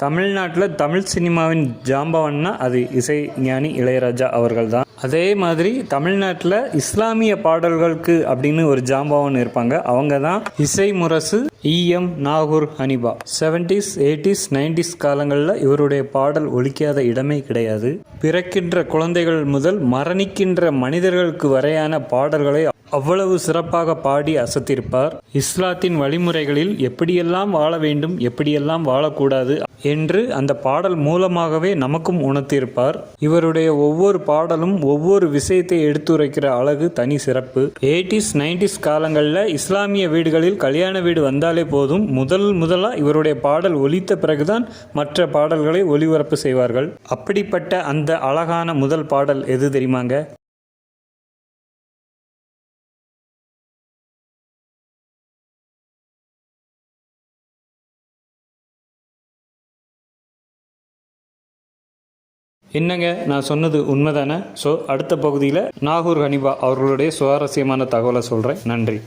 தமிழ்நாட்டில் தமிழ் சினிமாவின் ஜாம்பவன்னா அது இசைஞானி இளையராஜா அவர்கள் தான். அதே மாதிரி தமிழ்நாட்டில் இஸ்லாமிய பாடல்களுக்கு அப்படின்னு ஒரு ஜாம்பவன் இருப்பாங்க. அவங்க தான் இசை முரசு இஎம் Nagore Hanifa. 70s 80s 90s காலங்களில் இவருடைய பாடல் ஒலிக்காத இடமே கிடையாது. பிறக்கின்ற குழந்தைகள் முதல் மரணிக்கின்ற மனிதர்களுக்கு வரையான பாடல்களை அவ்வளவு சிறப்பாக பாடி அசத்திருப்பார். இஸ்லாத்தின் வழிமுறைகளில் எப்படியெல்லாம் வாழ வேண்டும், எப்படியெல்லாம் வாழக்கூடாது என்று அந்த பாடல் மூலமாகவே நமக்கும் உணர்த்தியிருப்பார். இவருடைய ஒவ்வொரு பாடலும் ஒவ்வொரு விஷயத்தை எடுத்துரைக்கிற அழகு தனி சிறப்பு. 80s 90s காலங்களில் இஸ்லாமிய வீடுகளில் கல்யாண வீடு வந்தாலே போதும், முதலாக இவருடைய பாடல் ஒலித்த பிறகுதான் மற்ற பாடல்களை ஒளிபரப்பு செய்வார்கள். அப்படிப்பட்ட அந்த அழகான முதல் பாடல் எது தெரியுமாங்க? என்னங்க, நான் சொன்னது உண்மைதானே? ஸோ அடுத்த பகுதியில் நாகூர் ஹனிபா அவர்களுடைய சுவாரஸ்யமான தகவலை சொல்கிறேன். நன்றி.